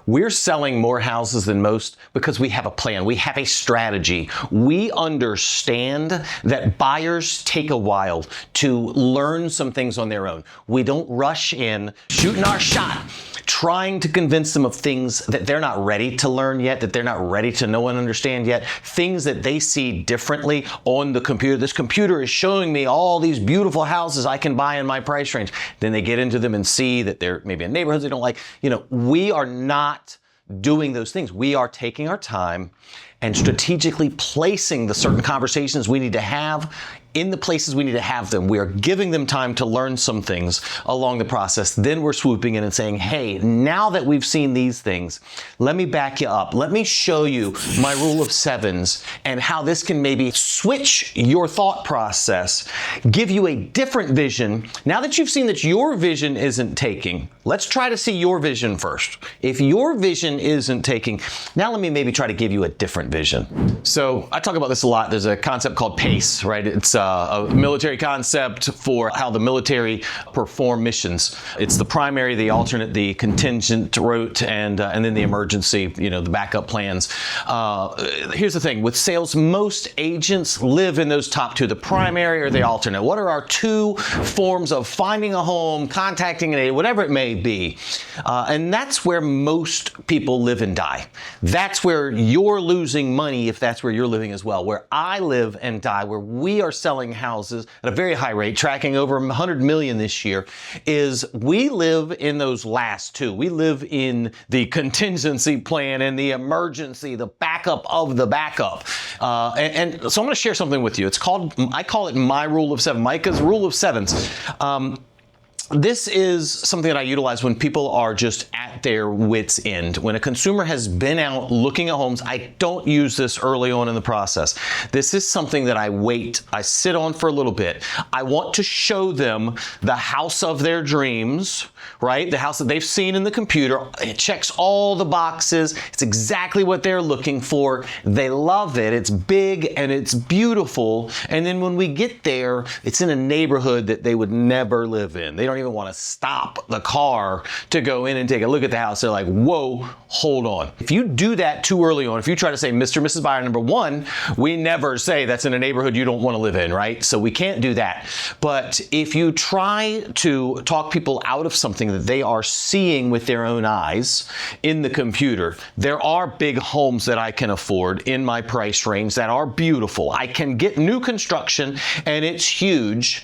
We're selling more houses than most because we have a plan. We have a strategy. We understand that buyers take a while to learn some things on their own. We don't rush in, shooting our shot, trying to convince them of things that they're not ready to learn yet, that they're not ready to know and understand yet, things that they see differently on the computer. This computer is showing me all these beautiful houses I can buy in my price range. Then they get into them and see that they're maybe in neighborhoods they don't like. We are not doing those things. We are taking our time and strategically placing the certain conversations we need to have in the places we need to have them. We are giving them time to learn some things along the process. Then we're swooping in and saying, hey, now that we've seen these things, let me back you up. Let me show you my rule of sevens and how this can maybe switch your thought process, give you a different vision. Now that you've seen that your vision isn't taking, let's try to see your vision first. If your vision isn't taking, now let me maybe try to give you a different vision. So I talk about this a lot. There's a concept called PACE, right? It's a military concept for how the military perform missions. It's the primary, the alternate, the contingent route, and then the emergency, the backup plans. Here's the thing, with sales, most agents live in those top two, the primary or the alternate. What are our two forms of finding a home, contacting an agent, whatever it may be? And that's where most people live and die. That's where you're losing money if that's where you're living as well. Where I live and die, where we are selling houses at a very high rate, tracking over 100 million this year, is we live in those last two. We live in the contingency plan and the emergency, the backup of the backup. And so I'm going to share something with you. I call it my rule of seven, Micah's rule of sevens. This is something that I utilize when people are just at their wits' end. When a consumer has been out looking at homes, I don't use this early on in the process. This is something that I sit on for a little bit. I want to show them the house of their dreams, right? The house that they've seen in the computer. It checks all the boxes. It's exactly what they're looking for. They love it. It's big and it's beautiful. And then when we get there, it's in a neighborhood that they would never live in. They don't even want to stop the car to go in and take a look at the house. They're like, whoa, hold on. If you do that too early on, if you try to say, Mr. and Mrs. Buyer, number one, we never say that's in a neighborhood you don't want to live in, right? So we can't do that. But if you try to talk people out of something that they are seeing with their own eyes in the computer, there are big homes that I can afford in my price range that are beautiful. I can get new construction and it's huge.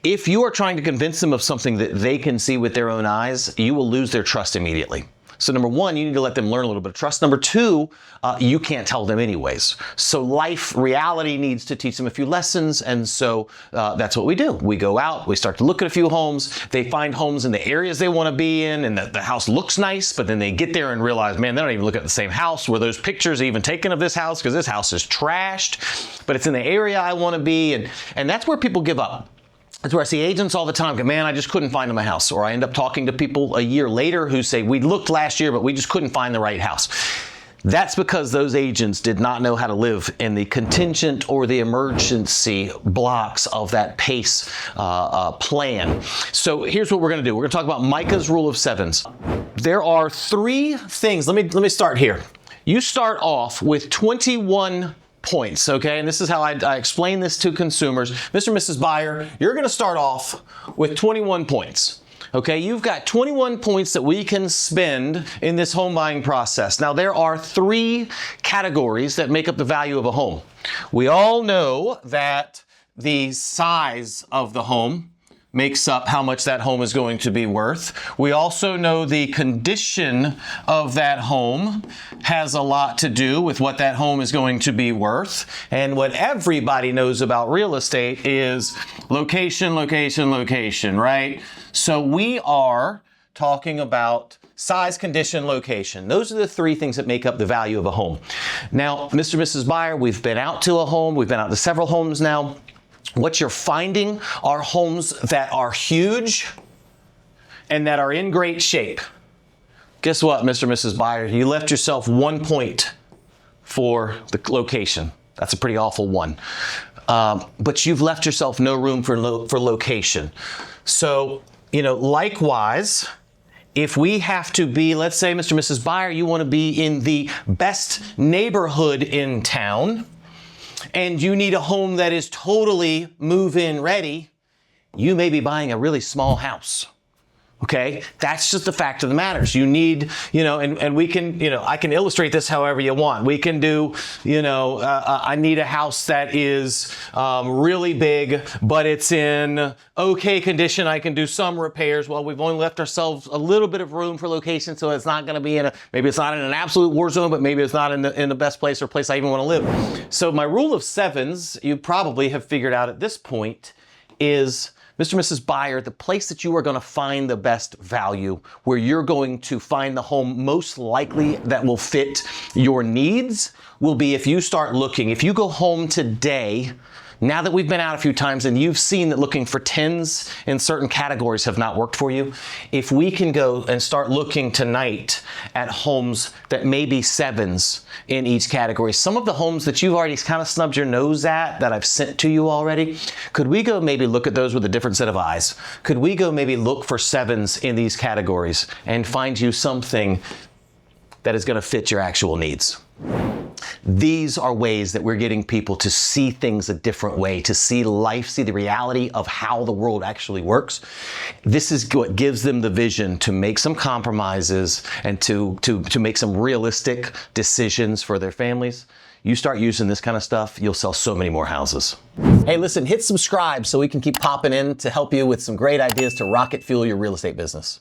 If you are trying to convince them of something that they can see with their own eyes, you will lose their trust immediately. So number one, you need to let them learn a little bit of trust. Number two, you can't tell them anyways. So reality needs to teach them a few lessons. And so that's what we do. We go out, we start to look at a few homes. They find homes in the areas they want to be in, and the house looks nice, but then they get there and realize, man, they don't even look at the same house. Were those pictures even taken of this house? Because this house is trashed, but it's in the area I want to be. And that's where people give up. That's where I see agents all the time go, man, I just couldn't find them a house. Or I end up talking to people a year later who say, we looked last year, but we just couldn't find the right house. That's because those agents did not know how to live in the contingent or the emergency blocks of that PACE plan. So here's what we're going to do. We're going to talk about Micah's rule of sevens. There are three things. Let me start here. You start off with 21 points, okay? And this is how I explain this to consumers. Mr. and Mrs. Buyer, you're going to start off with 21 points. Okay, you've got 21 points that we can spend in this home buying process. Now, there are three categories that make up the value of a home. We all know that the size of the home makes up how much that home is going to be worth. We also know the condition of that home has a lot to do with what that home is going to be worth. And what everybody knows about real estate is location, location, location, right? So we are talking about size, condition, location. Those are the three things that make up the value of a home. Now, Mr. and Mrs. Buyer, we've been out to a home. We've been out to several homes now. What you're finding are homes that are huge and that are in great shape. Guess what, Mr. and Mrs. Buyer? You left yourself 1 point for the location. That's a pretty awful one. But you've left yourself no room for location. So, likewise, If we have to be, let's say, Mr. and Mrs. Buyer, you want to be in the best neighborhood in town, and you need a home that is totally move-in ready, you may be buying a really small house. Okay, that's just the fact of the matters. You need, and we can, I can illustrate this however you want. We can do, I need a house that is really big, but it's in okay condition. I can do some repairs. Well, we've only left ourselves a little bit of room for location, so it's not going to be maybe it's not in an absolute war zone, but maybe it's not in the best place or place I even want to live. So my rule of sevens, you probably have figured out at this point, is Mr. and Mrs. Buyer, the place that you are going to find the best value, where you're going to find the home most likely that will fit your needs, will be if you start looking. If you go home today, now that we've been out a few times and you've seen that looking for 10s in certain categories have not worked for you, if we can go and start looking tonight at homes that may be 7s in each category, some of the homes that you've already kind of snubbed your nose at that I've sent to you already, could we go maybe look at those with a different set of eyes? Could we go maybe look for 7s in these categories and find you something that is going to fit your actual needs? These are ways that we're getting people to see things a different way, to see life, see the reality of how the world actually works. This is what gives them the vision to make some compromises and to make some realistic decisions for their families. You start using this kind of stuff, you'll sell so many more houses. Hey, listen, hit subscribe so we can keep popping in to help you with some great ideas to rocket fuel your real estate business.